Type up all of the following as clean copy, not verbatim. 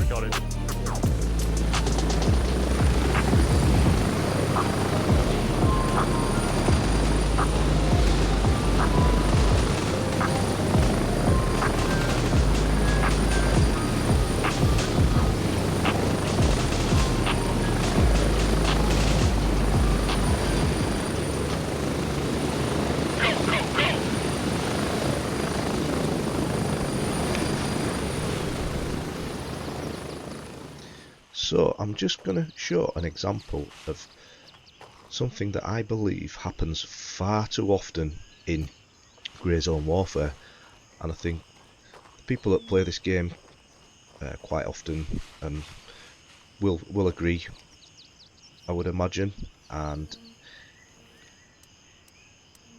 got it. So I'm just going to show an example of something that I believe happens far too often in Grey Zone Warfare, and I think the people that play this game quite often will agree, I would imagine. And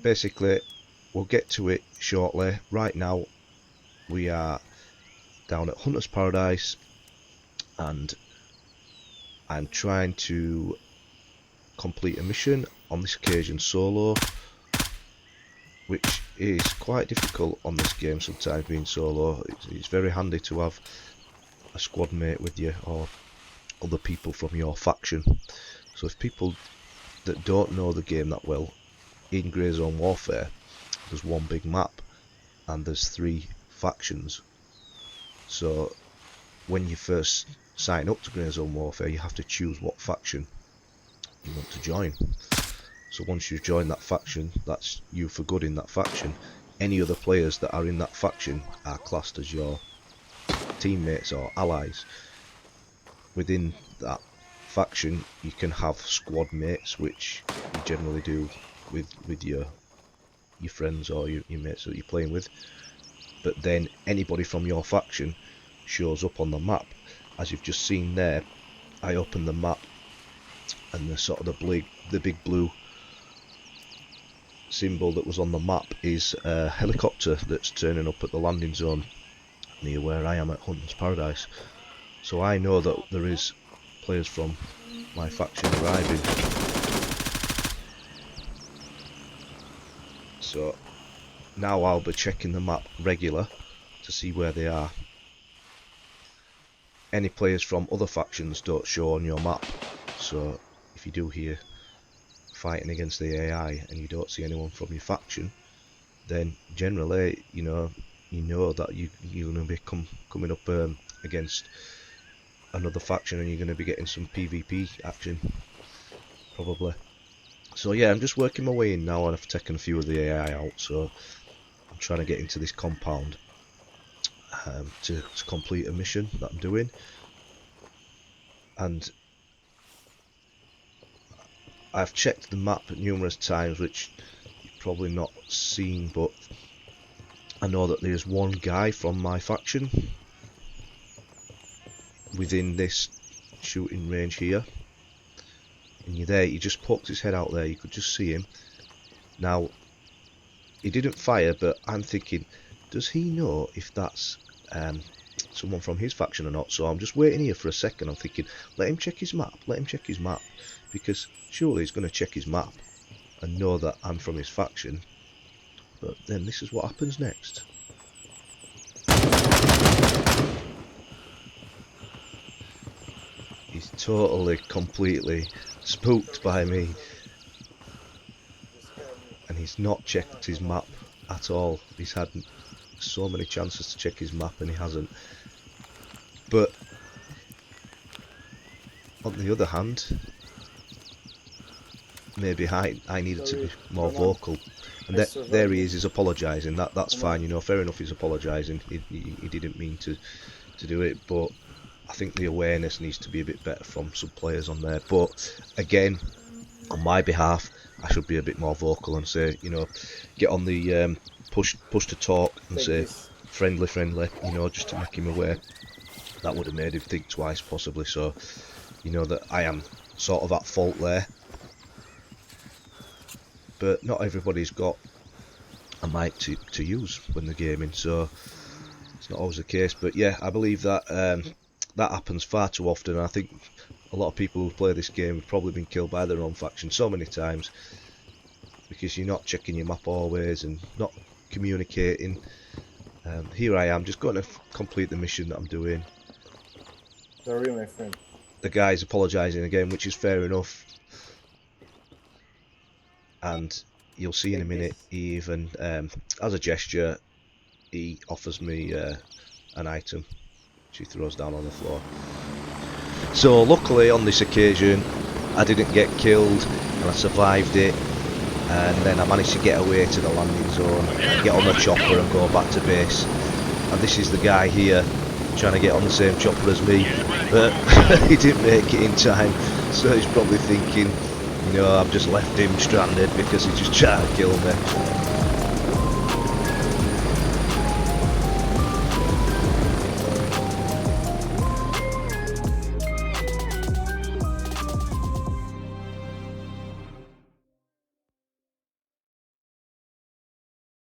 basically we'll get to it shortly. Right now we are down at Hunter's Paradise and I'm trying to complete a mission, on this occasion solo, which is quite difficult on this game sometimes, being solo. It's very handy to have a squad mate with you or other people from your faction. So if people that don't know the game that well, in Grey Zone Warfare there's one big map and there's 3 factions. So when you first sign up to Grey Zone Warfare you have to choose what faction you want to join. So once you join that faction, that's you for good in that faction. Any other players that are in that faction are classed as your teammates or allies. Within that faction you can have squad mates, which you generally do with your friends or your mates that you're playing with. But then anybody from your faction shows up on the map. As you've just seen there, I opened the map and the big blue symbol that was on the map is a helicopter that's turning up at the landing zone near where I am at Hunter's Paradise. So I know that there is players from my faction arriving. So now I'll be checking the map regular to see where they are. Any players from other factions don't show on your map, so if you do hear fighting against the AI and you don't see anyone from your faction, then generally you know that you're going to be coming up against another faction and you're going to be getting some PvP action probably. So yeah, I'm just working my way in now and I've taken a few of the AI out, so I'm trying to get into this compound to complete a mission that I'm doing. And I've checked the map numerous times, which you've probably not seen, but I know that there's one guy from my faction within this shooting range here. And you're there, he just poked his head out there, you could just see him. Now, he didn't fire, but I'm thinking, does he know if that's someone from his faction or not? So I'm just waiting here for a second. I'm thinking, let him check his map, because surely he's going to check his map and know that I'm from his faction. But then this is what happens next. He's totally, completely spooked by me, and he's not checked his map at all. He's had so many chances to check his map and he hasn't. But on the other hand, maybe I needed to be more vocal. And there he is, he's apologising. That's fine, you know, fair enough, he's apologising. He didn't mean to do it, but I think the awareness needs to be a bit better from some players on there. But again, on my behalf, I should be a bit more vocal and say, you know, get on the push to talk and say friendly, you know, just to make him aware. That would have made him think twice possibly. So you know that I am sort of at fault there, but not everybody's got a mic to use when they're gaming, so it's not always the case. But yeah, I believe that that happens far too often. I think a lot of people who play this game have probably been killed by their own faction so many times because you're not checking your map always and not communicating. Here I am just going to complete the mission that I'm doing. Sorry, my friend. The guy's apologising again, which is fair enough. And you'll see in a Take minute, this. he even, as a gesture, he offers me an item, which he throws down on the floor. So luckily on this occasion, I didn't get killed, and I survived it. And then I managed to get away to the landing zone, and get on the chopper and go back to base. And this is the guy here, trying to get on the same chopper as me, but he didn't make it in time, so he's probably thinking, you know, I've just left him stranded because he just tried to kill me.